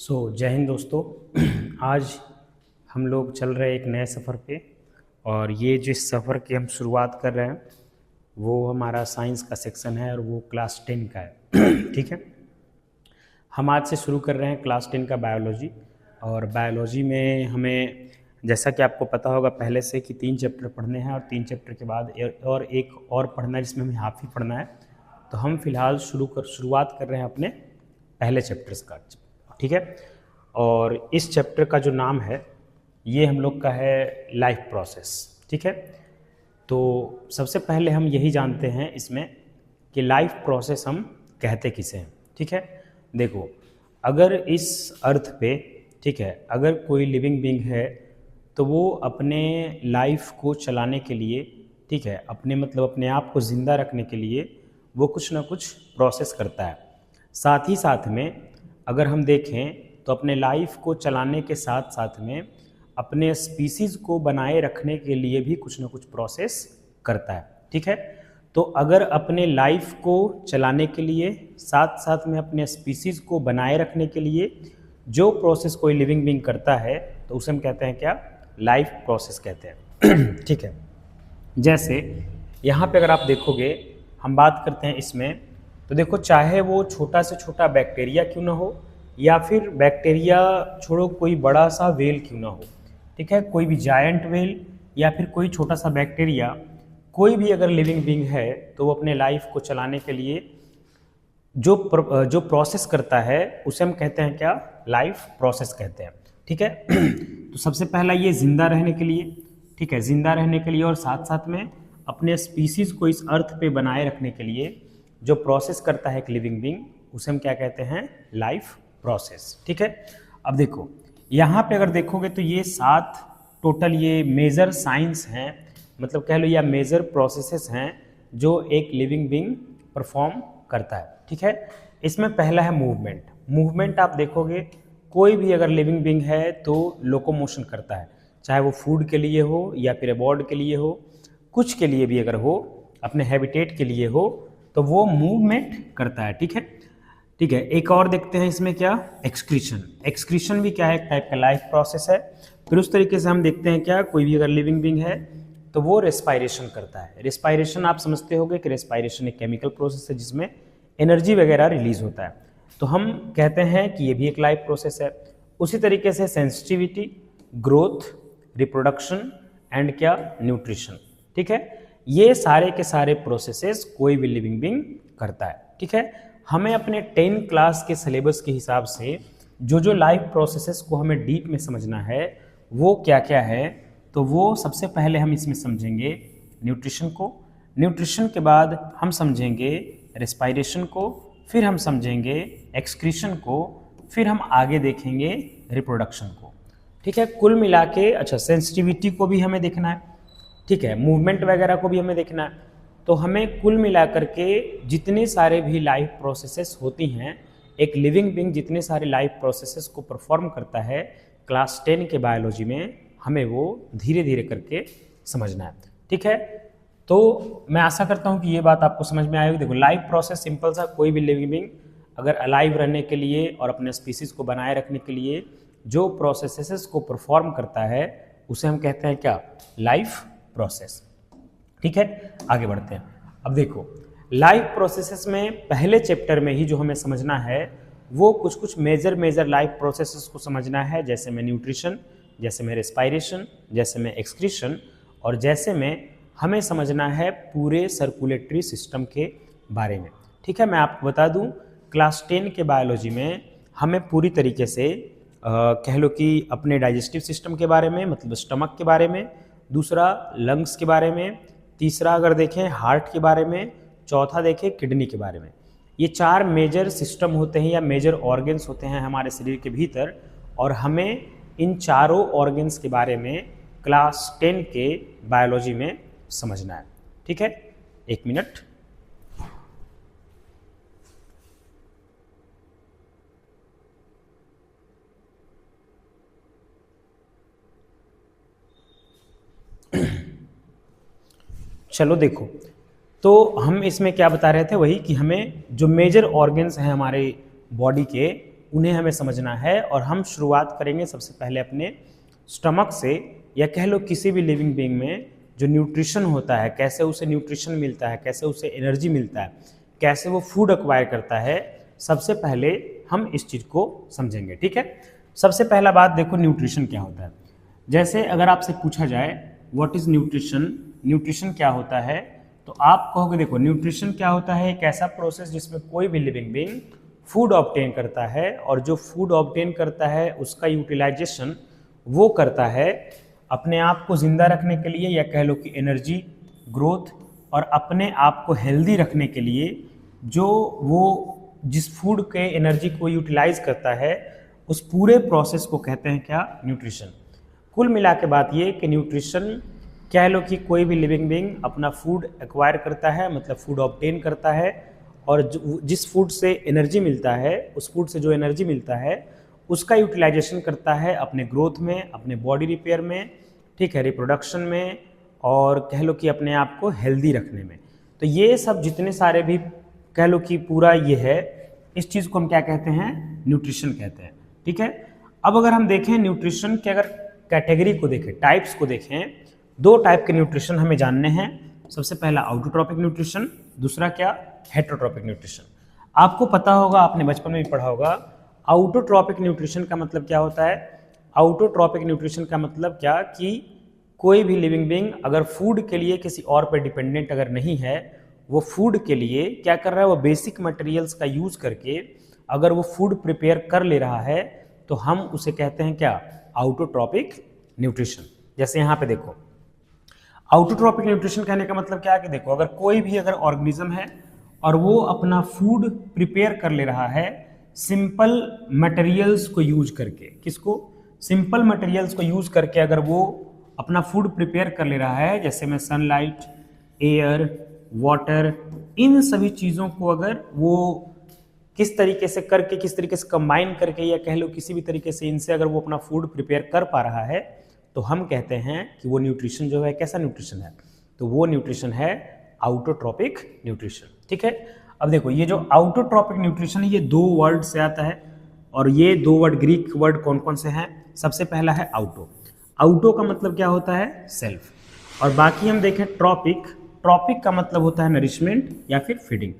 जय हिंद दोस्तों। आज हम लोग चल रहे हैं एक नए सफ़र पे। और ये जिस सफ़र की हम शुरुआत कर रहे हैं वो हमारा साइंस का सेक्शन है और वो क्लास 10 का है। ठीक है, हम आज से शुरू कर रहे हैं क्लास 10 का बायोलॉजी। और बायोलॉजी में हमें जैसा कि आपको पता होगा पहले से कि 3 चैप्टर पढ़ने हैं और 3 चैप्टर के बाद एक और पढ़ना है जिसमें हमें हाफ ही पढ़ना है। तो हम फिलहाल शुरुआत कर रहे हैं अपने पहले चैप्टर्स का। ठीक है, और इस चैप्टर का जो नाम है ये हम लोग का है लाइफ प्रोसेस। ठीक है, तो सबसे पहले हम यही जानते हैं इसमें कि लाइफ प्रोसेस हम कहते किसे हैं। ठीक है, देखो अगर इस अर्थ पे, ठीक है, अगर कोई लिविंग बीइंग है तो वो अपने लाइफ को चलाने के लिए, ठीक है, अपने आप को ज़िंदा रखने के लिए वो कुछ ना कुछ प्रोसेस करता है। साथ ही साथ में अगर हम देखें तो अपने लाइफ को चलाने के साथ साथ में अपने स्पीसीज़ को बनाए रखने के लिए भी कुछ ना कुछ प्रोसेस करता है। ठीक है, तो अगर अपने लाइफ को चलाने के लिए साथ साथ में अपने स्पीसीज़ को बनाए रखने के लिए जो प्रोसेस कोई लिविंग बीइंग करता है तो उसे हम कहते हैं क्या? लाइफ प्रोसेस कहते हैं। ठीक है, जैसे यहाँ पे अगर आप देखोगे हम बात करते हैं इसमें, तो देखो चाहे वो छोटा से छोटा बैक्टीरिया क्यों ना हो या फिर बैक्टीरिया छोड़ो कोई बड़ा सा वेल क्यों ना हो, ठीक है, कोई भी जायंट वेल या फिर कोई छोटा सा बैक्टीरिया, कोई भी अगर लिविंग बीइंग है तो वो अपने लाइफ को चलाने के लिए जो प्रोसेस करता है उसे हम कहते हैं क्या? लाइफ प्रोसेस कहते हैं। ठीक है, तो सबसे पहला ये जिंदा रहने के लिए, ठीक है, जिंदा रहने के लिए और साथ साथ में अपने स्पीसीज को इस अर्थ पे बनाए रखने के लिए जो प्रोसेस करता है एक लिविंग बीइंग उसे हम क्या कहते हैं? Life process. ठीक है, अब देखो यहाँ पे अगर देखोगे तो ये 7 टोटल ये मेजर साइंस हैं, मतलब कह लो या मेजर प्रोसेसेस हैं जो एक लिविंग बीइंग परफॉर्म करता है। ठीक है, इसमें पहला है मूवमेंट। मूवमेंट आप देखोगे कोई भी अगर लिविंग बीइंग है तो लोकोमोशन करता है, चाहे वो फूड के लिए हो या फिर अबॉर्ड के लिए हो, कुछ के लिए भी अगर हो, अपने हैबिटेट के लिए हो तो वो मूवमेंट करता है। ठीक है, ठीक है, एक और देखते हैं इसमें क्या? एक्सक्रीशन। एक्सक्रीशन भी क्या है? एक टाइप का लाइफ प्रोसेस है। फिर उस तरीके से हम देखते हैं क्या, कोई भी अगर लिविंग बीइंग है तो वो रेस्पायरेशन करता है। रेस्पायरेशन आप समझते होंगे कि रेस्पायरेशन एक केमिकल प्रोसेस है जिसमें एनर्जी वगैरह रिलीज होता है, तो हम कहते हैं कि ये भी एक लाइफ प्रोसेस है। उसी तरीके से सेंसिटिविटी, ग्रोथ, रिप्रोडक्शन एंड क्या? न्यूट्रिशन। ठीक है, ये सारे के सारे प्रोसेसेस कोई भी लिविंग बीइंग करता है। ठीक है, हमें अपने 10 क्लास के सिलेबस के हिसाब से जो लाइफ प्रोसेसेस को हमें डीप में समझना है वो क्या क्या है, तो वो सबसे पहले हम इसमें समझेंगे न्यूट्रिशन को, न्यूट्रिशन के बाद हम समझेंगे रेस्पायरेशन को, फिर हम समझेंगे एक्सक्रीशन को, फिर हम आगे देखेंगे रिप्रोडक्शन को। ठीक है, कुल मिला के अच्छा सेंसिटिविटी को भी हमें देखना है, ठीक है, मूवमेंट वगैरह को भी हमें देखना है। तो हमें कुल मिलाकर के जितने सारे भी लाइफ प्रोसेसेस होती हैं, एक लिविंग बीइंग जितने सारे लाइफ प्रोसेसेस को परफॉर्म करता है क्लास 10 के बायोलॉजी में, हमें वो धीरे धीरे करके समझना है। ठीक है, तो मैं आशा करता हूँ कि ये बात आपको समझ में आएगी। देखो लाइफ प्रोसेस सिंपल सा, कोई भी लिविंग बीइंग अगर अलाइव रहने के लिए और अपने स्पीसीज को बनाए रखने के लिए जो प्रोसेसेस को परफॉर्म करता है उसे हम कहते हैं क्या? Life process. ठीक है, आगे बढ़ते हैं। अब देखो लाइफ प्रोसेसेस में पहले चैप्टर में ही जो हमें समझना है वो कुछ मेजर लाइफ प्रोसेसेस को समझना है, जैसे में न्यूट्रिशन, जैसे में रेस्पायरेशन, जैसे में एक्सक्रीशन, और जैसे में हमें समझना है पूरे सर्कुलेटरी सिस्टम के बारे में। ठीक है, मैं आपको बता दूं क्लास 10 के बायोलॉजी में हमें पूरी तरीके से कह लो कि अपने डाइजेस्टिव सिस्टम के बारे में, मतलब स्टमक के बारे में, दूसरा लंग्स के बारे में, तीसरा अगर देखें हार्ट के बारे में, चौथा देखें किडनी के बारे में। ये 4 मेजर सिस्टम होते हैं या मेजर ऑर्गन्स होते हैं हमारे शरीर के भीतर, और हमें इन चारों ऑर्गन्स के बारे में क्लास 10 के बायोलॉजी में समझना है। ठीक है, एक मिनट। चलो देखो, तो हम इसमें क्या बता रहे थे, वही कि हमें जो मेजर ऑर्गन्स हैं हमारे बॉडी के उन्हें हमें समझना है। और हम शुरुआत करेंगे सबसे पहले अपने स्टमक से, या कह लो किसी भी लिविंग बीइंग में जो न्यूट्रिशन होता है, कैसे उसे न्यूट्रिशन मिलता है, कैसे उसे एनर्जी मिलता है, कैसे वो फूड एक्वायर करता है, सबसे पहले हम इस चीज़ को समझेंगे। ठीक है, सबसे पहला बात देखो न्यूट्रिशन क्या होता है। जैसे अगर आपसे पूछा जाए व्हाट इज़ न्यूट्रिशन, न्यूट्रिशन क्या होता है, तो आप कहोगे देखो न्यूट्रिशन क्या होता है, एक ऐसा प्रोसेस जिसमें कोई भी लिविंग बीइंग फूड ऑब्टेन करता है, और जो फूड ऑब्टेन करता है उसका यूटिलाइजेशन वो करता है अपने आप को ज़िंदा रखने के लिए, या कह लो कि एनर्जी, ग्रोथ और अपने आप को हेल्दी रखने के लिए। जो वो जिस फूड के एनर्जी को यूटिलाइज करता है उस पूरे प्रोसेस को कहते हैं क्या, न्यूट्रिशन। कुल मिला के बात ये कि न्यूट्रिशन कह लो कि कोई भी लिविंग बीइंग अपना फूड एक्वायर करता है, मतलब फूड ऑब्टेन करता है, और जिस फूड से एनर्जी मिलता है, उस फूड से जो एनर्जी मिलता है उसका यूटिलाइजेशन करता है अपने ग्रोथ में, अपने बॉडी रिपेयर में, ठीक है, रिप्रोडक्शन में, और कह लो कि अपने आप को हेल्दी रखने में। तो ये सब जितने सारे भी कह लो कि पूरा ये है, इस चीज़ को हम क्या कहते हैं, न्यूट्रिशन कहते हैं। ठीक है, अब अगर हम देखें न्यूट्रिशन के अगर कैटेगरी को देखें, टाइप्स को देखें, दो टाइप के न्यूट्रिशन हमें जानने हैं। सबसे पहला ऑटोट्रॉपिक न्यूट्रिशन, दूसरा क्या, हेटेरोट्रॉपिक न्यूट्रिशन। आपको पता होगा, आपने बचपन में भी पढ़ा होगा, ऑटोट्रॉपिक न्यूट्रिशन का मतलब क्या होता है। ऑटोट्रॉपिक न्यूट्रिशन का मतलब क्या कि कोई भी लिविंग बीइंग अगर फूड के लिए किसी और पर डिपेंडेंट अगर नहीं है, वो फूड के लिए क्या कर रहा है, वो बेसिक मटेरियल्स का यूज़ करके अगर वो फूड प्रिपेयर कर ले रहा है, तो हम उसे कहते हैं क्या, ऑटोट्रॉपिक न्यूट्रिशन। जैसे यहाँ पे देखो, ऑटोट्रॉपिक न्यूट्रिशन कहने का मतलब क्या है कि देखो, अगर कोई भी अगर ऑर्गेनिज्म है और वो अपना फूड प्रिपेयर कर ले रहा है सिंपल मटेरियल्स को यूज करके, किसको, सिंपल मटेरियल्स को यूज करके अगर वो अपना फूड प्रिपेयर कर ले रहा है, जैसे में सनलाइट, एयर, वाटर, इन सभी चीज़ों को अगर वो किस तरीके से करके, किस तरीके से कंबाइन करके, या कह लो किसी भी तरीके से इनसे अगर वो अपना फूड प्रिपेयर कर पा रहा है, तो हम कहते हैं कि वो न्यूट्रिशन जो है कैसा न्यूट्रिशन है, तो वो न्यूट्रिशन है ऑटोट्रॉपिक न्यूट्रिशन। ठीक है, अब देखो ये जो ऑटोट्रॉपिक न्यूट्रिशन है ये दो वर्ड से आता है, और ये दो वर्ड ग्रीक वर्ड कौन कौन से हैं। सबसे पहला है ऑटो, ऑटो का मतलब क्या होता है, सेल्फ, और बाकी हम देखें ट्रॉपिक, ट्रॉपिक का मतलब होता है नरिशमेंट या फिर फीडिंग।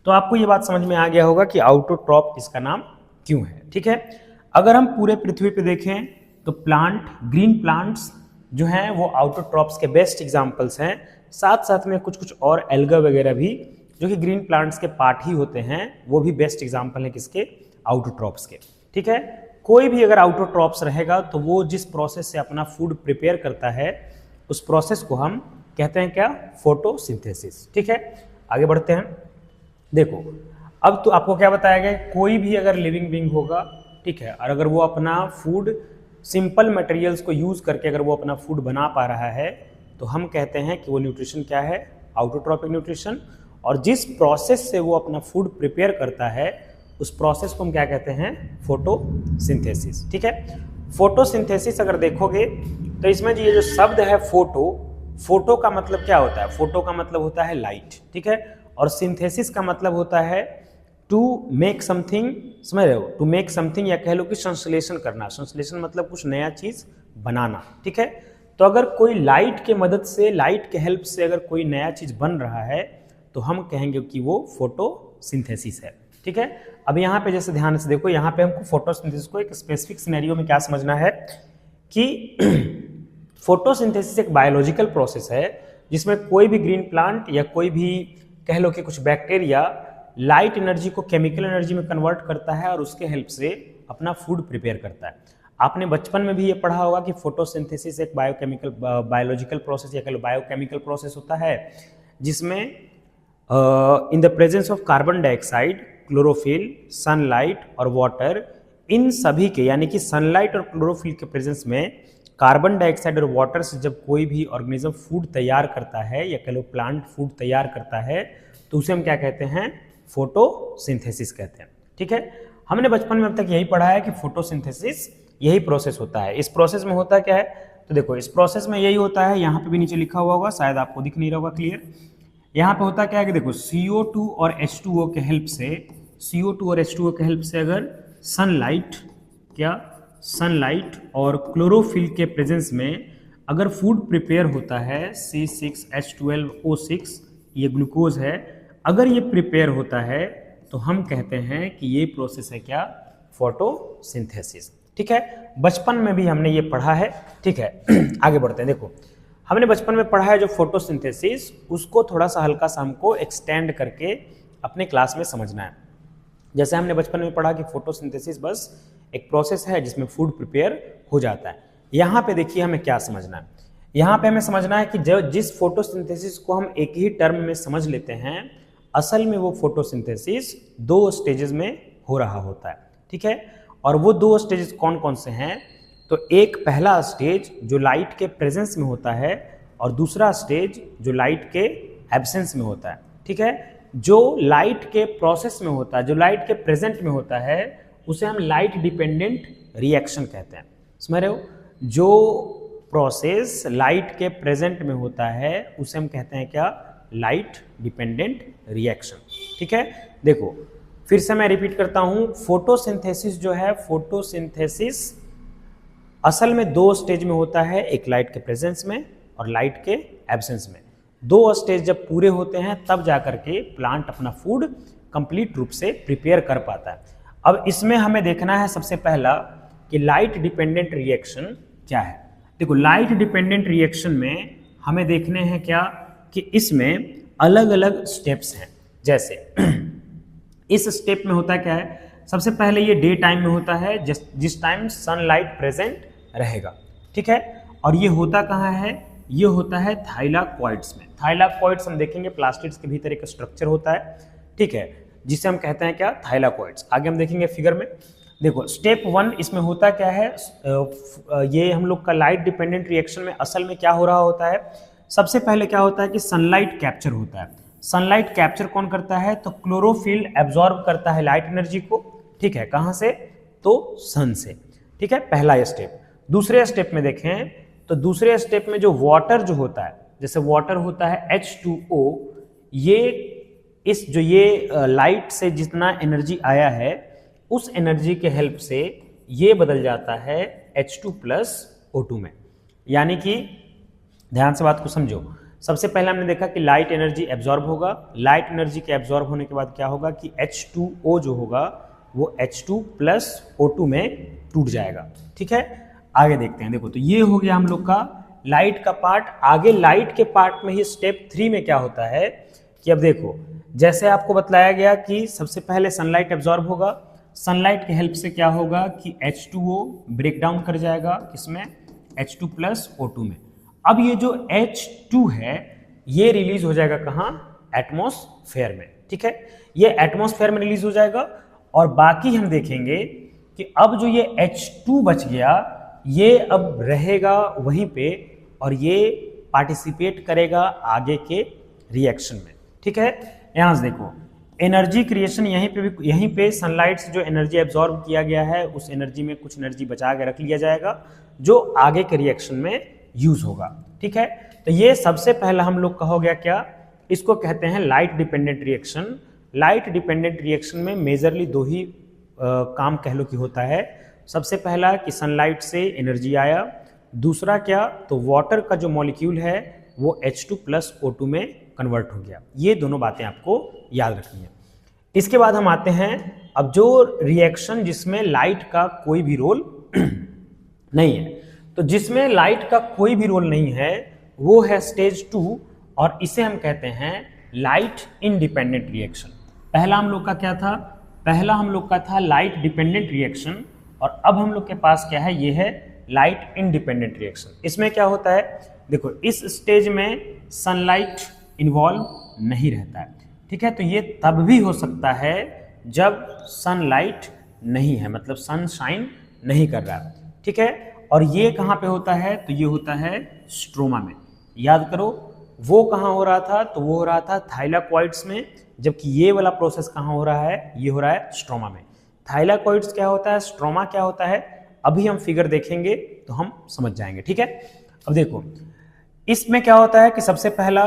तो आपको ये बात समझ में आ गया होगा कि ऑटोट्रॉप इसका नाम क्यों है। ठीक है, अगर हम पूरे पृथ्वी पे देखें तो प्लांट, ग्रीन प्लांट्स जो हैं वो ऑटोट्रॉप्स के बेस्ट एग्जाम्पल्स हैं। साथ साथ में कुछ कुछ और एल्गा वगैरह भी जो कि ग्रीन प्लांट्स के पार्ट ही होते हैं, वो भी बेस्ट एग्जाम्पल हैं किसके, ऑटोट्रॉप्स के। ठीक है, कोई भी अगर ऑटोट्रॉप्स रहेगा तो वो जिस प्रोसेस से अपना फूड प्रिपेयर करता है उस प्रोसेस को हम कहते हैं क्या, फोटोसिंथेसिस। ठीक है, आगे बढ़ते हैं। देखो अब तो आपको क्या बताया गया, कोई भी अगर लिविंग बीइंग होगा, ठीक है, और अगर वो अपना फूड सिंपल मटेरियल्स को यूज करके अगर वो अपना फूड बना पा रहा है, तो हम कहते हैं कि वो न्यूट्रिशन क्या है, ऑटोट्रॉपिक न्यूट्रिशन। और जिस प्रोसेस से वो अपना फूड प्रिपेयर करता है उस प्रोसेस को हम क्या कहते हैं, फोटोसिंथेसिस। ठीक है, फोटोसिंथेसिस अगर देखोगे तो इसमें ये जो शब्द है फोटो, फोटो का मतलब क्या होता है, फोटो का मतलब होता है लाइट। ठीक है, और सिंथेसिस का मतलब होता है टू मेक समथिंग, समझ रहे हो, टू मेक समथिंग, या कह लो कि संश्लेषण करना। संश्लेषण मतलब कुछ नया चीज बनाना। ठीक है, तो अगर कोई लाइट के मदद से, लाइट के हेल्प से अगर कोई नया चीज बन रहा है तो हम कहेंगे कि वो फोटोसिंथेसिस है। ठीक है, अब यहाँ पे जैसे ध्यान से देखो, यहाँ पे हमको फोटोसिंथेसिस को एक स्पेसिफिक सिनेरियो में क्या समझना है कि फोटोसिंथेसिस एक बायोलॉजिकल प्रोसेस है जिसमें कोई भी ग्रीन प्लांट या कोई भी कह लो कि कुछ बैक्टीरिया लाइट एनर्जी को केमिकल एनर्जी में कन्वर्ट करता है और उसके हेल्प से अपना फूड प्रिपेयर करता है। आपने बचपन में भी ये पढ़ा होगा कि फोटोसिंथेसिस एक बायोलॉजिकल प्रोसेस या कह लो बायोकेमिकल प्रोसेस होता है जिसमें in the presence of carbon dioxide, chlorophyll, sunlight और वाटर, इन सभी के यानी कि सनलाइट और क्लोरोफिल के प्रेजेंस में कार्बन डाइऑक्साइड और वाटर से जब कोई भी ऑर्गेनिज्म फूड तैयार करता है या कह लो प्लांट फूड तैयार करता है तो उसे हम क्या कहते हैं, फोटोसिंथेसिस कहते हैं। ठीक है, हमने बचपन में अब तक यही पढ़ा है कि फोटोसिंथेसिस यही प्रोसेस होता है। इस प्रोसेस में होता क्या है, तो देखो इस प्रोसेस में यही होता है, यहाँ पे भी नीचे लिखा हुआ होगा, शायद आपको दिख नहीं रहा होगा क्लियर। यहाँ पे होता क्या है कि देखो CO2 और H2O के हेल्प से, CO2 और H2O के हेल्प से अगर सनलाइट, क्या सनलाइट और क्लोरोफिल के प्रेजेंस में अगर फूड प्रिपेयर होता है C6H12O6, ये ग्लूकोज है, अगर ये प्रिपेयर होता है तो हम कहते हैं कि ये प्रोसेस है क्या, फोटोसिंथेसिस। ठीक है, बचपन में भी हमने ये पढ़ा है। ठीक है आगे बढ़ते हैं। देखो हमने बचपन में पढ़ा है जो फोटोसिंथेसिस, उसको थोड़ा सा हल्का सा हमको एक्सटेंड करके अपने क्लास में समझना है। जैसे हमने बचपन में पढ़ा कि फोटोसिंथेसिस बस एक प्रोसेस है जिसमें फूड प्रिपेयर हो जाता है। यहाँ पे देखिए हमें क्या समझना है, यहाँ पे हमें समझना है कि जो जिस फोटोसिंथेसिस को हम एक ही टर्म में समझ लेते हैं, असल में वो फोटोसिंथेसिस 2 स्टेजेस में हो रहा होता है। ठीक है, और वो 2 स्टेजेस कौन कौन से हैं, तो एक पहला स्टेज जो लाइट के प्रेजेंस में होता है और दूसरा स्टेज जो लाइट के एब्सेंस में होता है। ठीक है, जो लाइट के प्रोसेस में होता है, जो लाइट के प्रेजेंट में होता है, उसे हम लाइट डिपेंडेंट रिएक्शन कहते हैं। समझ रहे हो, जो प्रोसेस लाइट के प्रेजेंट में होता है उसे हम कहते हैं क्या, लाइट डिपेंडेंट रिएक्शन। ठीक है, देखो फिर से मैं रिपीट करता हूं, फोटोसिंथेसिस जो है, फोटोसिंथेसिस असल में 2 स्टेज में होता है, एक लाइट के प्रेजेंस में और लाइट के एब्सेंस में। 2 स्टेज जब पूरे होते हैं तब जाकर के प्लांट अपना फूड कंप्लीट रूप से प्रिपेयर कर पाता है। अब इसमें हमें देखना है सबसे पहला कि लाइट डिपेंडेंट रिएक्शन क्या है। देखो लाइट डिपेंडेंट रिएक्शन में हमें देखने हैं क्या, कि इसमें अलग अलग स्टेप्स हैं। जैसे इस स्टेप में होता क्या है, सबसे पहले ये डे टाइम में होता है, जिस टाइम सनलाइट प्रेजेंट रहेगा। ठीक है, और ये होता कहाँ है, ये होता है थाइलाकॉइड्स में। थाइलाकॉइड्स हम देखेंगे प्लास्टिड्स के भीतर एक स्ट्रक्चर होता है। ठीक है, जिसे हम कहते हैं क्या, थाइलाकॉइड्स। आगे हम देखेंगे फिगर में। देखो स्टेप 1 इसमें होता क्या है, ये हम लोग का लाइट डिपेंडेंट रिएक्शन में असल में क्या हो रहा होता है, सबसे पहले क्या होता है कि सनलाइट कैप्चर होता है। सनलाइट कैप्चर कौन करता है, तो क्लोरोफिल एब्जॉर्ब करता है लाइट एनर्जी को। ठीक है, कहां से, तो सन से। ठीक है, पहला स्टेप। दूसरे स्टेप में देखें तो दूसरे स्टेप में जो वाटर जो होता है, जैसे वाटर होता है H2O, ये लाइट से जितना एनर्जी आया है उस एनर्जी के हेल्प से ये बदल जाता है H2+O2 में। यानी कि ध्यान से बात को समझो, सबसे पहले हमने देखा कि लाइट एनर्जी एब्जॉर्ब होगा, लाइट एनर्जी के एब्जॉर्ब होने के बाद क्या होगा कि H2O जो होगा वो H2+O2 में टूट जाएगा। ठीक है, आगे देखते हैं। देखो तो ये हो गया हम लोग का लाइट का पार्ट। आगे लाइट के पार्ट में ही स्टेप 3 में क्या होता है कि अब देखो, जैसे आपको बतलाया गया कि सबसे पहले सनलाइट एब्जॉर्ब होगा, सनलाइट के हेल्प से क्या होगा कि H2O ब्रेक डाउन कर जाएगा किसमें, H2+O2 में। अब ये जो H2 है ये रिलीज हो जाएगा कहाँ, एटमॉस्फेयर में। ठीक है, ये एटमॉस्फेयर में रिलीज हो जाएगा और बाकी हम देखेंगे कि अब जो ये H2 बच गया ये अब रहेगा वहीं पे और ये पार्टिसिपेट करेगा आगे के रिएक्शन में। ठीक है, यहां से देखो एनर्जी क्रिएशन, यहीं पे सनलाइट से जो एनर्जी एब्जॉर्ब किया गया है उस एनर्जी में कुछ एनर्जी बचा के रख लिया जाएगा जो आगे के रिएक्शन में यूज होगा। ठीक है, तो ये सबसे पहला हम लोग का हो गया क्या, इसको कहते हैं light dependent reaction. Light dependent reaction में मेजरली 2 ही काम कह लो कि होता है। सबसे पहला कि सनलाइट से एनर्जी आया, दूसरा क्या, तो वाटर का जो मॉलिक्यूल है वो H2+O2 में कन्वर्ट हो गया। ये दोनों बातें आपको याद रखनी है। इसके बाद हम आते हैं अब जो रिएक्शन जिसमें लाइट का कोई भी रोल नहीं है। तो जिसमें लाइट का कोई भी रोल नहीं है वो है स्टेज 2 और इसे हम कहते हैं लाइट इंडिपेंडेंट रिएक्शन। पहला हम लोग का क्या था, पहला हम लोग का था लाइट डिपेंडेंट रिएक्शन और अब हम लोग के पास क्या है, ये है लाइट इंडिपेंडेंट रिएक्शन। इसमें क्या होता है, देखो इस स्टेज में सनलाइट इन्वॉल्व नहीं रहता है। ठीक है, तो ये तब भी हो सकता है जब सनलाइट नहीं है, मतलब सनशाइन नहीं कर रहा है। ठीक है, और ये कहाँ पे होता है, तो ये होता है स्ट्रोमा में। याद करो वो कहाँ हो रहा था, तो वो हो रहा था थाइलाकॉइड्स में, जबकि ये वाला प्रोसेस कहाँ हो रहा है, ये हो रहा है स्ट्रोमा में। थाइलाकॉइड्स क्या होता है, स्ट्रोमा क्या होता है, अभी हम फिगर देखेंगे तो हम समझ जाएंगे। ठीक है, अब देखो इसमें क्या होता है कि सबसे पहला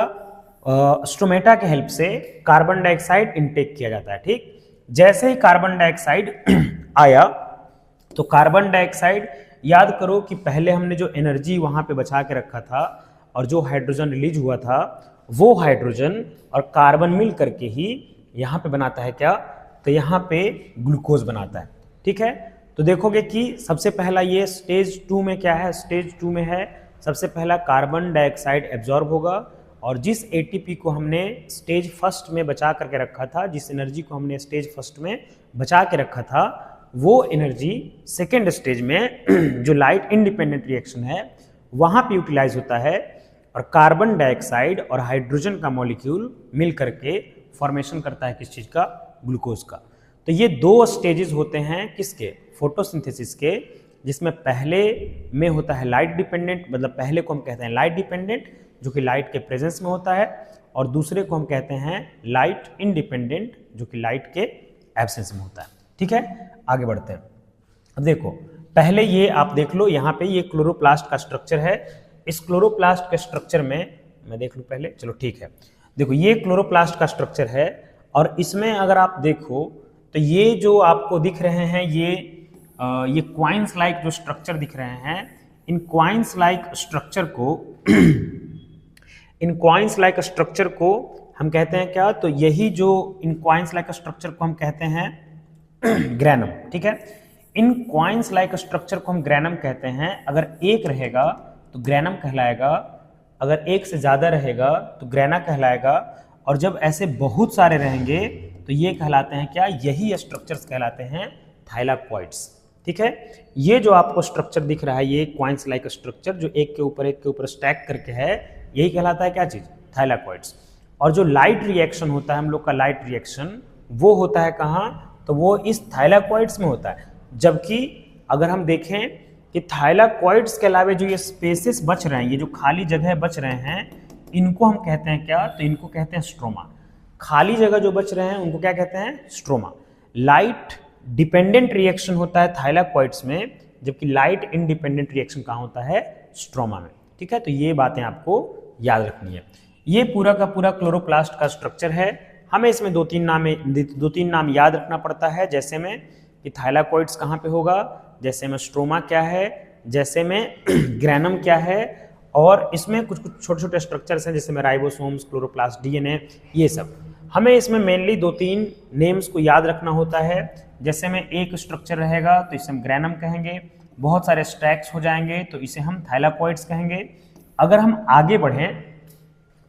स्ट्रोमेटा के हेल्प से कार्बन डाइऑक्साइड इनटेक किया जाता है। ठीक, जैसे ही कार्बन डाइऑक्साइड आया तो कार्बन डाइऑक्साइड, याद करो कि पहले हमने जो एनर्जी वहां पे बचा के रखा था और जो हाइड्रोजन रिलीज हुआ था, वो हाइड्रोजन और कार्बन मिल करके ही यहाँ पे बनाता है क्या, तो यहाँ पे ग्लूकोज बनाता है। ठीक है, तो देखोगे कि सबसे पहला ये स्टेज 2 में क्या है, स्टेज 2 में है सबसे पहला कार्बन डाइऑक्साइड एब्जॉर्ब होगा और जिस एटीपी को हमने स्टेज फर्स्ट में बचा करके रखा था, जिस एनर्जी को हमने स्टेज फर्स्ट में बचा के रखा था, वो एनर्जी सेकेंड स्टेज में जो लाइट इंडिपेंडेंट रिएक्शन है वहां पे यूटिलाइज होता है और कार्बन डाइऑक्साइड और हाइड्रोजन का मॉलिक्यूल मिल करके फॉर्मेशन करता है किस चीज का, ग्लूकोज का। तो ये 2 स्टेजेस होते हैं किसके, फोटोसिंथेसिस के, जिसमें पहले में होता है लाइट डिपेंडेंट, मतलब पहले को हम कहते हैं लाइट डिपेंडेंट जो कि लाइट के प्रेजेंस में होता है, और दूसरे को हम कहते हैं लाइट इंडिपेंडेंट जो कि लाइट के एब्सेंस में होता है। ठीक है, आगे बढ़ते हैं। अब देखो पहले ये आप देख लो, यहाँ पे ये क्लोरोप्लास्ट का स्ट्रक्चर है। इस क्लोरोप्लास्ट के स्ट्रक्चर में मैं देख लूँ पहले, चलो ठीक है, देखो ये क्लोरोप्लास्ट का स्ट्रक्चर है और इसमें अगर आप देखो तो ये जो आपको दिख रहे हैं ये क्वाइंस लाइक जो स्ट्रक्चर दिख रहे हैं, इन क्वाइंस लाइक स्ट्रक्चर को हम कहते हैं क्या, तो यही जो इन क्वाइंस लाइक स्ट्रक्चर को हम कहते हैं ग्रैनम। ठीक है, इन क्वाइंस लाइक स्ट्रक्चर को हम ग्रैनम कहते हैं। अगर एक रहेगा तो ग्रैनम कहलाएगा, अगर एक से ज्यादा रहेगा तो ग्रैना कहलाएगा, और जब ऐसे बहुत सारे रहेंगे तो ये कहलाते हैं क्या, यही स्ट्रक्चर्स कहलाते हैं थाइलाकॉइड्स। ठीक है, ये जो आपको स्ट्रक्चर दिख रहा है, ये क्वाइंस लाइक स्ट्रक्चर जो एक के ऊपर स्टैक करके है, यही कहलाता है क्या चीज, थाइलाकॉइड्स। और जो लाइट रिएक्शन होता है हम लोग का, लाइट रिएक्शन वो होता है कहाँ, तो वो इस थाइलाकॉइड्स में होता है। जबकि अगर हम देखें कि थाइलाकॉइड्स के अलावा जो ये स्पेसेस बच रहे हैं, ये जो खाली जगह बच रहे हैं, इनको हम कहते हैं क्या, तो इनको कहते हैं स्ट्रोमा। खाली जगह जो बच रहे हैं उनको क्या कहते हैं, स्ट्रोमा। लाइट डिपेंडेंट रिएक्शन होता है थाइलाकॉइड्स में, जबकि लाइट इंडिपेंडेंट रिएक्शन कहाँ होता है, स्ट्रोमा में। ठीक है, तो ये बातें आपको याद रखनी है। ये पूरा का पूरा क्लोरोप्लास्ट का स्ट्रक्चर है। हमें इसमें दो तीन नाम याद रखना पड़ता है, जैसे में कि थाइलाकॉइड्स कहाँ पे होगा, जैसे में स्ट्रोमा क्या है, जैसे में ग्रैनम क्या है, और इसमें कुछ छोटे छोटे स्ट्रक्चर्स हैं जैसे में राइबोसोम्स, क्लोरोप्लास्ट, डीएनए, ये सब। हमें इसमें मेनली 2-3 नेम्स को याद रखना होता है। जैसे में एक स्ट्रक्चर रहेगा तो इसे हम ग्रैनम कहेंगे, बहुत सारे स्टैक्स हो जाएंगे तो इसे हम थाइलाकॉइड्स कहेंगे। अगर हम आगे बढ़ें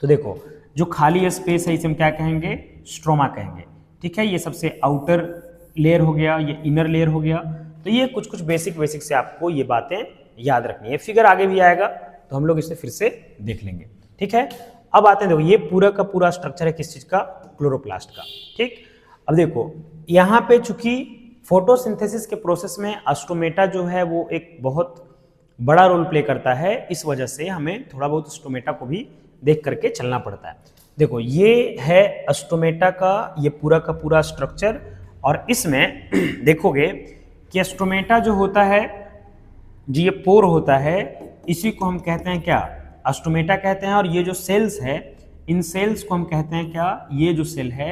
तो देखो जो खाली स्पेस है इसे हम क्या कहेंगे, स्ट्रोमा कहेंगे। ठीक है, ये सबसे आउटर लेयर हो गया, ये इनर लेयर हो गया। तो ये कुछ बेसिक से आपको ये बातें याद रखनी है। फिगर आगे भी आएगा तो हम लोग इसे फिर से देख लेंगे। ठीक है, अब आते हैं, देखो ये पूरा का पूरा स्ट्रक्चर है किस चीज का, क्लोरोप्लास्ट का। ठीक, अब देखो यहाँ पे चूंकि फोटोसिंथेसिस के प्रोसेस में स्टोमेटा जो है वो एक बहुत बड़ा रोल प्ले करता है, इस वजह से हमें थोड़ा बहुत स्टोमेटा को भी देख करके चलना पड़ता है। देखो ये है स्टोमेटा का ये पूरा का पूरा स्ट्रक्चर, और इसमें देखोगे कि स्टोमेटा जो होता है, जो ये पोर होता है, इसी को हम कहते हैं क्या, स्टोमेटा कहते हैं। और ये जो सेल्स है, इन सेल्स को हम कहते हैं क्या, ये जो सेल है,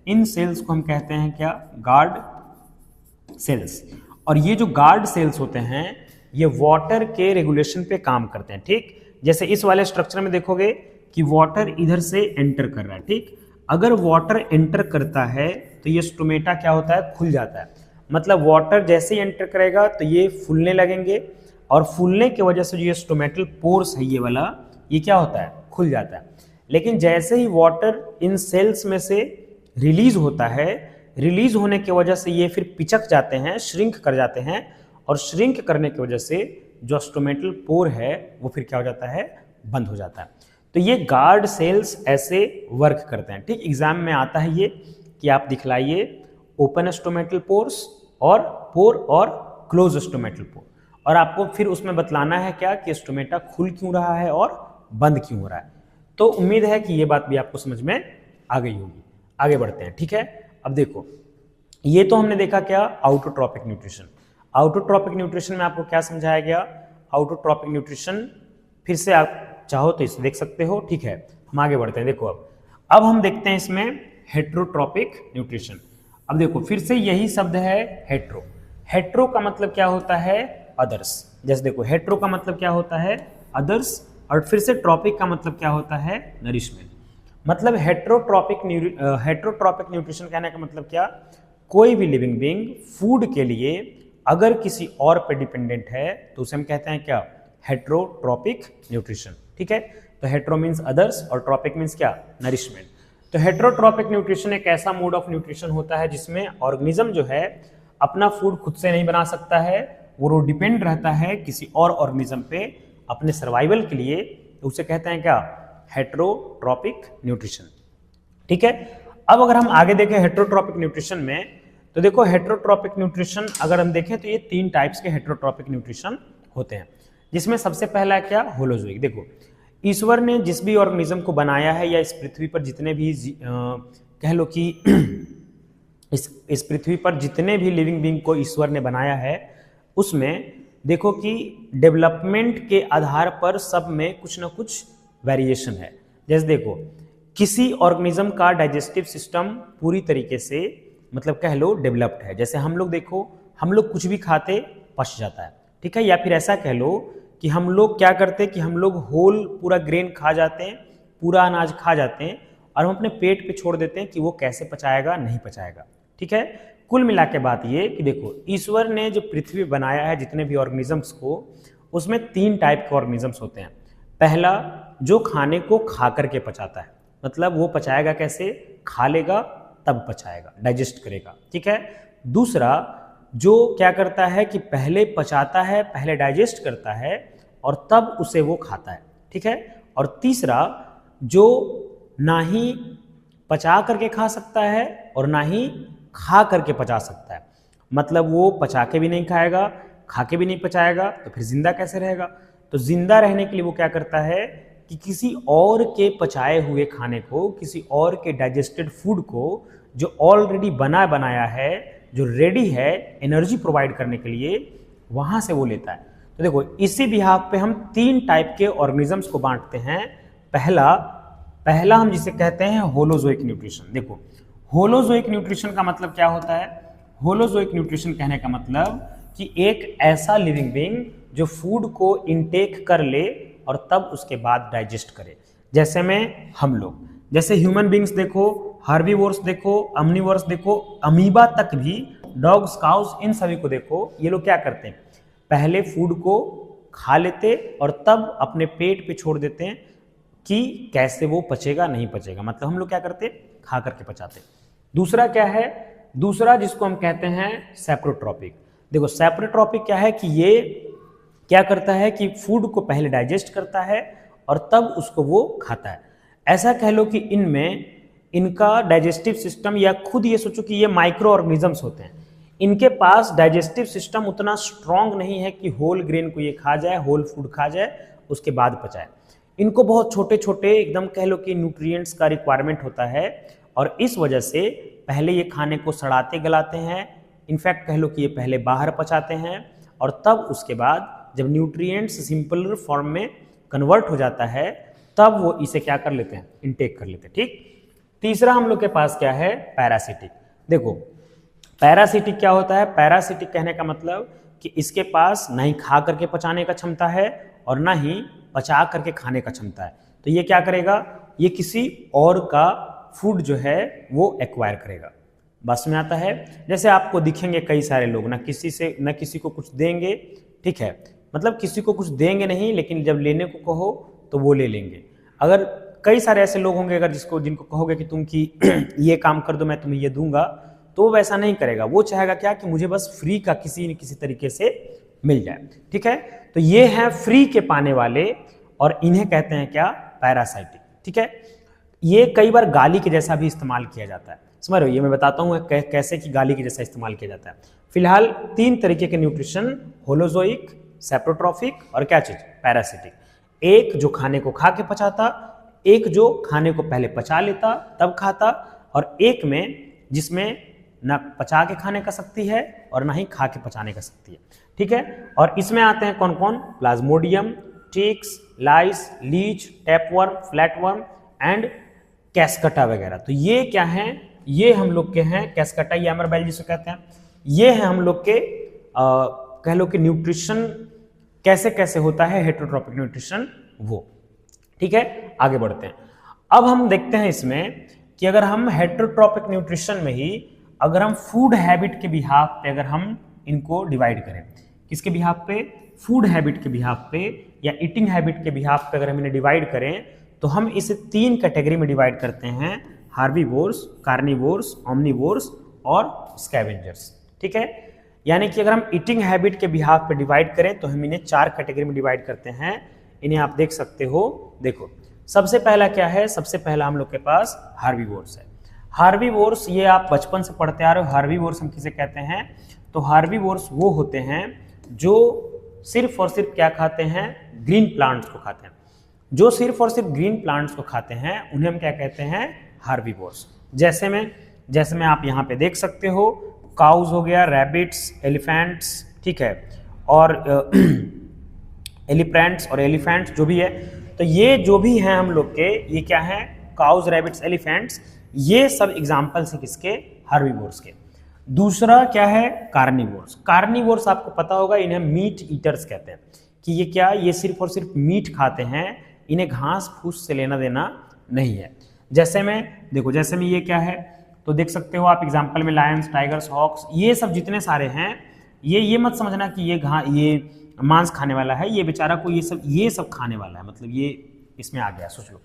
इन सेल्स को हम कहते हैं क्या, गार्ड सेल्स। और ये जो गार्ड सेल्स होते हैं ये वाटर के रेगुलेशन पे काम करते हैं। ठीक, जैसे इस वाले स्ट्रक्चर में देखोगे कि वाटर इधर से एंटर कर रहा है। ठीक, अगर वाटर एंटर करता है तो ये स्टोमेटा क्या होता है, खुल जाता है। मतलब वाटर जैसे ही एंटर करेगा तो ये फूलने लगेंगे, और फूलने की वजह से जो ये स्टोमेटल पोर्स है ये वाला, ये क्या होता है, खुल जाता है। लेकिन जैसे ही वाटर इन सेल्स में से रिलीज होता है, रिलीज होने की वजह से ये फिर पिचक जाते हैं, श्रिंक कर जाते हैं, और श्रिंक करने की वजह से जो स्टोमेटल पोर है वो फिर क्या हो जाता है, बंद हो जाता है। तो ये गार्ड सेल्स ऐसे वर्क करते हैं। ठीक, एग्जाम में आता है ये कि आप दिखलाइए ओपन स्टोमेटल पोर्स और क्लोज स्टोमेटल पोर, और आपको फिर उसमें बतलाना है क्या कि स्टोमेटा खुल क्यों रहा है और बंद क्यों हो रहा है। तो उम्मीद है कि ये बात भी आपको समझ में आ गई होगी। आगे बढ़ते हैं। ठीक है, अब देखो ये तो हमने देखा क्या, आउटोट्रॉपिक न्यूट्रिशन। आउटोट्रॉपिक न्यूट्रिशन में आपको क्या समझाया गया, आउटोट्रॉपिक न्यूट्रिशन फिर से आप चाहो तो इसे देख सकते हो। ठीक है, हम आगे बढ़ते हैं। देखो अब हम देखते हैं इसमें हेट्रोट्रॉपिक न्यूट्रिशन। अब देखो फिर से यही शब्द है हेट्रो। हेट्रो का मतलब क्या होता है, अदर्स। जैसे देखो हेट्रो का मतलब क्या होता है, अदर्स, और फिर से ट्रॉपिक का मतलब क्या होता है, नरिशमेंट। मतलब हेट्रोट्रॉपिक न्यूट्रिशन कहने का मतलब क्या, कोई भी लिविंग बीइंग फूड के लिए अगर किसी और पे डिपेंडेंट है तो उसे हम कहते हैं क्या, हेट्रोट्रॉपिक न्यूट्रिशन। ठीक है, तो हेट्रो मीन्स अदर्स और ट्रॉपिक मीन्स क्या, नरिशमेंट। तो हेट्रोट्रॉपिक न्यूट्रिशन एक ऐसा मोड ऑफ न्यूट्रिशन होता है जिसमें ऑर्गेनिज्म जो है अपना फूड खुद से नहीं बना सकता है, वो डिपेंड रहता है किसी और ऑर्गेनिज्म पे अपने सर्वाइवल के लिए, तो उसे कहते हैं क्या, हेट्रोट्रॉपिक न्यूट्रिशन। ठीक है, अब अगर हम आगे देखें हेट्रोट्रॉपिक न्यूट्रिशन में, तो देखो हेट्रोट्रॉपिक न्यूट्रिशन अगर हम देखें तो ये 3 टाइप्स के हेट्रोट्रॉपिक न्यूट्रिशन होते हैं, जिसमें सबसे पहला क्या, होलोजोइक। देखो ईश्वर ने जिस भी ऑर्गेनिज्म को बनाया है या इस पृथ्वी पर जितने भी कह लो कि इस पृथ्वी पर जितने भी लिविंग बीइंग को ईश्वर ने बनाया है, उसमें देखो कि डेवलपमेंट के आधार पर सब में कुछ ना कुछ वेरिएशन है। जैसे देखो किसी ऑर्गेनिज्म का डाइजेस्टिव सिस्टम पूरी तरीके से मतलब कह लो डेवलप्ड है। जैसे हम लोग देखो, हम लोग कुछ भी खाते पच जाता है, ठीक है, या फिर ऐसा कह लो कि हम लोग क्या करते हैं कि हम लोग होल पूरा ग्रेन खा जाते हैं, पूरा अनाज खा जाते हैं, और हम अपने पेट पे छोड़ देते हैं कि वो कैसे पचाएगा, नहीं पचाएगा। ठीक है, कुल मिला के बात ये कि देखो ईश्वर ने जो पृथ्वी बनाया है जितने भी ऑर्गेनिजम्स को, उसमें 3 टाइप के ऑर्गेनिजम्स होते हैं। पहला जो खाने को खा करके पचाता है, मतलब वो पचाएगा कैसे, खा लेगा तब पचाएगा, डाइजेस्ट करेगा। ठीक है, दूसरा जो क्या करता है कि पहले पचाता है, पहले डाइजेस्ट करता है और तब उसे वो खाता है। ठीक है, और तीसरा जो ना ही पचा करके खा सकता है और ना ही खा करके पचा सकता है, मतलब वो पचा के भी नहीं खाएगा, खा के भी नहीं पचाएगा, तो फिर जिंदा कैसे रहेगा। तो जिंदा रहने के लिए वो क्या करता है कि किसी और के पचाए हुए खाने को, किसी और के डाइजेस्टेड फूड को जो ऑलरेडी बनाया है, जो रेडी है एनर्जी प्रोवाइड करने के लिए, वहां से वो लेता है। तो देखो इसी बिहाफ पे हम 3 टाइप के ऑर्गेनिजम्स को बांटते हैं। पहला हम जिसे कहते हैं होलोजोइक न्यूट्रिशन। देखो होलोजोइक न्यूट्रिशन का मतलब क्या होता है, होलोजोइक न्यूट्रिशन कहने का मतलब कि एक ऐसा लिविंग बीइंग जो फूड को इनटेक कर ले और तब उसके बाद डाइजेस्ट करे। जैसे में हम लोग, जैसे ह्यूमन बींग्स देखो, हार्बीवोर्स देखो, अम्निवोर्स देखो, अमीबा तक भी, डॉग्स, काउस, इन सभी को देखो, ये लोग क्या करते हैं, पहले फूड को खा लेते और तब अपने पेट पे छोड़ देते हैं कि कैसे वो पचेगा नहीं पचेगा, मतलब हम लोग क्या करते, खा करके पचाते। दूसरा क्या है, दूसरा जिसको हम कहते हैं सेप्रोट्रॉपिक। देखो सेप्रोट्रॉपिक क्या है कि ये क्या करता है कि फूड को पहले डाइजेस्ट करता है और तब उसको वो खाता है। ऐसा कह लो कि इनमें इनका डाइजेस्टिव सिस्टम, या खुद ये सोचो कि ये माइक्रो ऑर्गेनिजम्स होते हैं, इनके पास डाइजेस्टिव सिस्टम उतना स्ट्रांग नहीं है कि होल ग्रेन को ये खा जाए, होल फूड खा जाए उसके बाद पचाए। इनको बहुत छोटे छोटे एकदम कह लो कि न्यूट्रिएंट्स का रिक्वायरमेंट होता है, और इस वजह से पहले ये खाने को सड़ाते गलाते हैं, इनफैक्ट कह लो कि ये पहले बाहर पचाते हैं और तब उसके बाद जब न्यूट्रिएंट्स सिंपलर फॉर्म में कन्वर्ट हो जाता है तब वो इसे क्या कर लेते हैं, इनटेक कर लेते हैं। ठीक, तीसरा हम लोग के पास क्या है, पैरासिटिक। देखो पैरासिटिक क्या होता है, पैरासिटिक कहने का मतलब कि इसके पास ना ही खा करके पचाने का क्षमता है और ना ही पचा करके खाने का क्षमता है। तो ये क्या करेगा, ये किसी और का फूड जो है वो एक्वायर करेगा। बस में आता है, जैसे आपको दिखेंगे कई सारे लोग ना किसी को कुछ देंगे, ठीक है, मतलब किसी को कुछ देंगे नहीं, लेकिन जब लेने को कहो तो वो ले लेंगे। अगर कई सारे ऐसे लोग होंगे अगर जिनको कहोगे कि तुम की ये काम कर दो मैं तुम्हें ये दूंगा, तो वो वैसा नहीं करेगा, वो चाहेगा क्या कि मुझे बस फ्री का किसी न किसी तरीके से मिल जाए। ठीक है, तो ये है फ्री के पाने वाले और इन्हें कहते हैं क्या, पैरासाइटिक। ठीक है, ये कई बार गाली के जैसा भी इस्तेमाल किया जाता है, समझ रहे हो, ये मैं बताता हूँ कैसे कि गाली के जैसा इस्तेमाल किया जाता है। फिलहाल 3 तरीके के न्यूट्रिशन, होलोजोइक, सेप्रोट्रॉफिक और क्या चीज, पैरासिटिक। एक जो खाने को खा के पचाता, एक जो खाने को पहले पचा लेता तब खाता, और एक में जिसमें ना पचा के खाने का शक्ति है और ना ही खा के पचाने का शक्ति है। ठीक है, और इसमें आते हैं कौन कौन, plasmodium, ticks, lice, leech, tapeworm, flatworm and कैस्कटा वगैरह। तो ये क्या है, ये हम लोग के हैं कैस्कटा, ये अमरबेल जिसे कहते हैं, ये है हम लोग के कह लो कि न्यूट्रिशन कैसे कैसे होता है, हेटेरोट्रॉपिक न्यूट्रिशन वो। ठीक है, आगे बढ़ते हैं। अब हम देखते हैं इसमें कि अगर हम हेटेरोट्रॉपिक न्यूट्रिशन में ही अगर हम फूड हैबिट के बिहाफ पे अगर हम इनको डिवाइड करें, किसके बिहाफ पे, फूड हैबिट के बिहाफ पे या ईटिंग हैबिट के बिहाफ पे अगर हम इन्हें डिवाइड करें तो हम इसे 3 कैटेगरी में डिवाइड करते हैं, हार्बीवोर्स, कार्निवोर्स, ओमनिवोर्स और स्कैवेंजर्स। ठीक है, यानी कि अगर हम ईटिंग हैबिट के बिहाफ पे डिवाइड करें तो हम इन्हें 4 कैटेगरी में डिवाइड करते हैं। इन्हें आप देख सकते हो, देखो सबसे पहला क्या है, सबसे पहला हम लोग के पास हार्बीवोर्स है। हार्बीवोर्स ये आप बचपन से पढ़ते आ रहे हो, हार्बीवोर्स हम किसे कहते हैं, तो हार्बीवोर्स वो होते हैं जो सिर्फ और सिर्फ क्या खाते हैं, ग्रीन प्लांट्स को खाते हैं। जो सिर्फ और सिर्फ ग्रीन प्लांट्स को खाते हैं उन्हें हम क्या कहते हैं, हार्बीवोर्स। जैसे में आप यहाँ पे देख सकते हो, काउज हो गया, रैबिट्स, एलिफेंट्स, ठीक है, और एलिफेंट्स और एलिफेंट्स जो भी है, तो ये जो भी हैं हम लोग के, ये क्या है, काउज, रैबिट्स, एलिफेंट्स, ये सब एग्जाम्पल्स हैं किसके, हार्बीवोर्स के। दूसरा क्या है, कार्निवोर्स। कार्निवोर्स आपको पता होगा, इन्हें मीट ईटर्स कहते हैं कि ये क्या, ये सिर्फ और सिर्फ मीट खाते हैं, इन्हें घास फूस से लेना देना नहीं है। जैसे में देखो, जैसे में ये क्या है, तो देख सकते हो आप एग्जाम्पल में लायंस, टाइगर्स, हॉक्स, ये सब जितने सारे हैं, ये मत समझना कि ये मांस खाने वाला है, ये बेचारा को ये सब खाने वाला है, मतलब ये इसमें आ गया, सोच लो।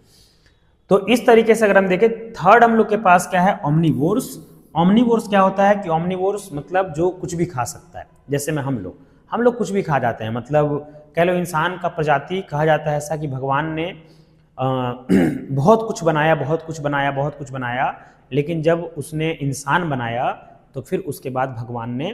तो इस तरीके से अगर हम देखें, थर्ड हम लोग के पास क्या है, ओमनिवोर्स। ओमनिवोर्स क्या होता है कि ओमनिवोर्स मतलब जो कुछ भी खा सकता है। जैसे में हम लोग कुछ भी खा जाते हैं, मतलब कह लो इंसान का प्रजाति कहा जाता है ऐसा कि भगवान ने बहुत कुछ बनाया, लेकिन जब उसने इंसान बनाया तो फिर उसके बाद भगवान ने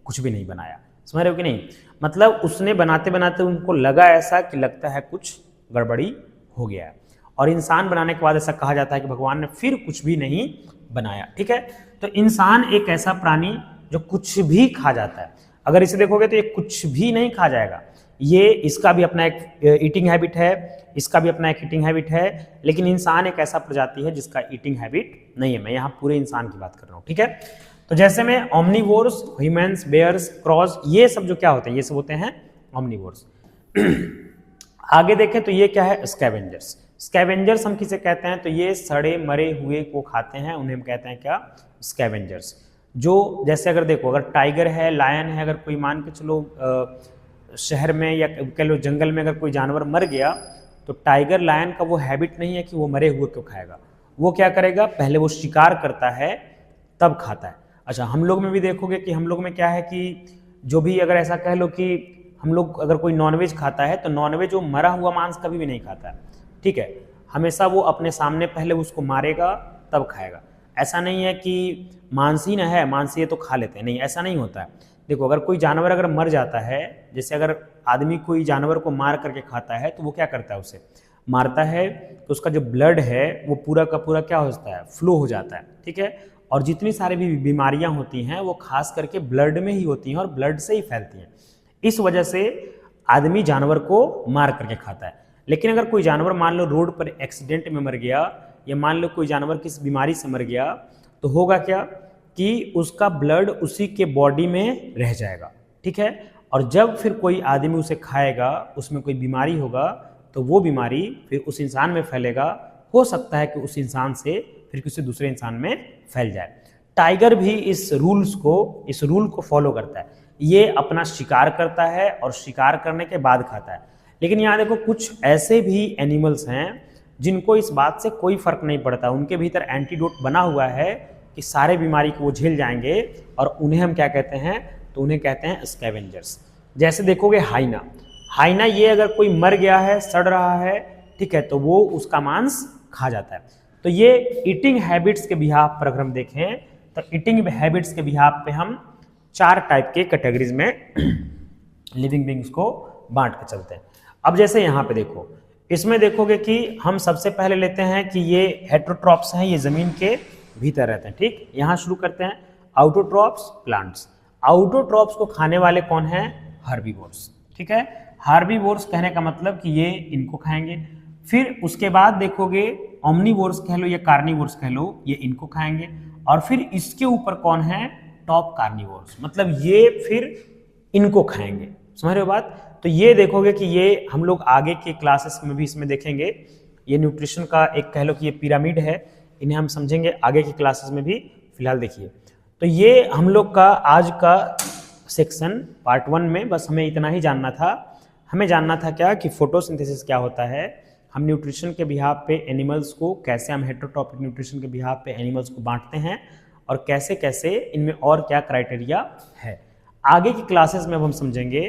कुछ भी नहीं बनाया। समझ रहे हो कि नहीं, मतलब उसने बनाते बनाते उनको लगा ऐसा कि लगता है कुछ गड़बड़ी हो गया है, और इंसान बनाने के बाद ऐसा कहा जाता है कि भगवान ने फिर कुछ भी नहीं बनाया। ठीक है, तो इंसान एक ऐसा प्राणी जो कुछ भी खा जाता है। अगर इसे देखोगे तो ये कुछ भी नहीं खा जाएगा, ये इसका भी अपना एक ईटिंग हैबिट है, इसका भी अपना एक ईटिंग हैबिट है, लेकिन इंसान एक ऐसा प्रजाति है जिसका ईटिंग हैबिट नहीं है। मैं यहाँ पूरे इंसान की बात कर रहा हूँ। ठीक है, तो जैसे में ओमनिवोर्स, ह्यूमंस, बेयर्स, क्रॉस, ये सब जो क्या होते हैं, ये सब होते हैं ओमनिवोर्स। आगे देखें तो ये क्या है, स्कैवेंजर्स। स्कैवेंजर्स हम किसे कहते हैं, तो ये सड़े मरे हुए को खाते हैं, उन्हें हम कहते हैं क्या, स्कैवेंजर्स। जो जैसे अगर देखो, अगर टाइगर है, लायन है, अगर कोई मान के चलो शहर में या कह लो जंगल में अगर कोई जानवर मर गया, तो टाइगर लायन का वो हैबिट नहीं है कि वो मरे हुए को खाएगा। वो क्या करेगा, पहले वो शिकार करता है तब खाता है। अच्छा, हम लोग में भी देखोगे कि हम लोग में क्या है कि जो भी अगर ऐसा कह लो कि हम लोग अगर कोई नॉनवेज खाता है तो नॉनवेज वो मरा हुआ मांस कभी भी नहीं खाता है। ठीक है, हमेशा वो अपने सामने पहले उसको मारेगा तब खाएगा। ऐसा नहीं है कि मांसी ना है, मांसी है तो खा लेते हैं, नहीं, ऐसा नहीं होता है। देखो, अगर कोई जानवर अगर मर जाता है, जैसे अगर आदमी कोई जानवर को मार करके खाता है तो वो क्या करता है, उसे मारता है तो उसका जो ब्लड है वो पूरा का पूरा क्या होता है, फ्लो हो जाता है। ठीक है, और जितनी सारी भी बीमारियां होती हैं वो खास करके ब्लड में ही होती हैं और ब्लड से ही फैलती हैं। इस वजह से आदमी जानवर को मार करके खाता है। लेकिन अगर कोई जानवर मान लो रोड पर एक्सीडेंट में मर गया, या मान लो कोई जानवर किस बीमारी से मर गया, तो होगा क्या कि उसका ब्लड उसी के बॉडी में रह जाएगा। ठीक है, और जब फिर कोई आदमी उसे खाएगा, उसमें कोई बीमारी होगा, तो वो बीमारी फिर उस इंसान में फैलेगा। हो सकता है कि उस इंसान से फिर किसी दूसरे इंसान में फैल जाए। टाइगर भी इस रूल को फॉलो करता है। ये अपना शिकार करता है और शिकार करने के बाद खाता है। लेकिन यहाँ देखो, कुछ ऐसे भी एनिमल्स हैं जिनको इस बात से कोई फर्क नहीं पड़ता, उनके भीतर एंटीडोट बना हुआ है कि सारे बीमारी को वो झेल जाएंगे, और उन्हें हम क्या कहते हैं, तो उन्हें कहते हैं स्कैवेंजर्स। जैसे देखोगे हाइना, ये अगर कोई मर गया है, सड़ रहा है, ठीक है, तो वो उसका मांस खा जाता है। तो ये ईटिंग हैबिट्स के बिहाफ पर अगर हम देखें तो ईटिंग हैबिट्स के बिहाफ पे हम 4 टाइप के कैटेगरीज में लिविंग बींग्स को बांट के चलते हैं। अब जैसे यहाँ पे देखो, इसमें देखोगे कि हम सबसे पहले लेते हैं कि ये हेटेरोट्रॉप्स हैं, ये जमीन के भीतर रहते हैं। ठीक, यहाँ शुरू करते हैं आउटोट्रॉप्स, प्लांट्स। आउटोट्रॉप्स को खाने वाले कौन हैं, हार्बीवोर्स। ठीक है, हार्बीवोर्स कहने का मतलब कि ये इनको खाएंगे। फिर उसके बाद देखोगे ओमनीवोर्स कह लो या कार्निवोर्स कह लो, ये इनको खाएंगे। और फिर इसके ऊपर कौन है, टॉप कार्निवोर्स, मतलब ये फिर इनको खाएंगे। समझ रहे हो बात? तो ये देखोगे कि ये हम लोग आगे के क्लासेस में भी इसमें देखेंगे। ये न्यूट्रिशन का एक कह लो कि ये पिरामिड है, इन्हें हम समझेंगे आगे की क्लासेस में भी। फिलहाल देखिए, तो ये हम लोग का आज का सेक्शन पार्ट 1 में बस हमें इतना ही जानना था। हमें जानना था क्या कि फोटोसिंथेसिस क्या होता है, हम न्यूट्रिशन के बिहाफ पे एनिमल्स को कैसे, हम हेटेरोट्रॉपिक न्यूट्रिशन के बिहाफ पे एनिमल्स को बांटते हैं और कैसे कैसे इनमें और क्या क्राइटेरिया है। आगे की क्लासेस में अब हम समझेंगे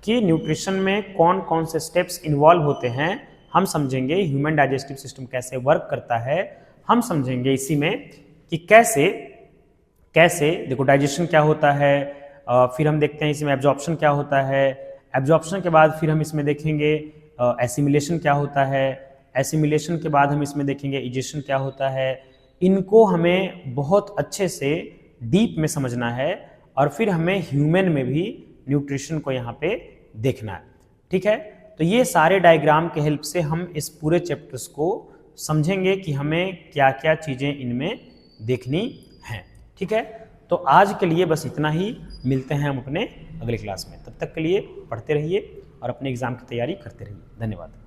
कि न्यूट्रिशन में कौन कौन से स्टेप्स इन्वॉल्व होते हैं, हम समझेंगे ह्यूमन डाइजेस्टिव सिस्टम कैसे वर्क करता है, हम समझेंगे इसी में कि कैसे कैसे देखो डाइजेशन क्या होता है, फिर हम देखते हैं इसमें एब्जॉर्प्शन क्या होता है, एब्जॉर्प्शन के बाद फिर हम इसमें देखेंगे एसिमिलेशन क्या होता है, एसिमिलेशन के बाद हम इसमें देखेंगे इजेशन क्या होता है। इनको हमें बहुत अच्छे से डीप में समझना है और फिर हमें ह्यूमन में भी न्यूट्रिशन को यहाँ पे देखना है। ठीक है, तो ये सारे डायग्राम के हेल्प से हम इस पूरे चैप्टर्स को समझेंगे कि हमें क्या क्या चीज़ें इनमें देखनी हैं। ठीक है, तो आज के लिए बस इतना ही, मिलते हैं हम अपने अगले क्लास में। तब तक के लिए पढ़ते रहिए और अपने एग्जाम की तैयारी करते रहिए। धन्यवाद।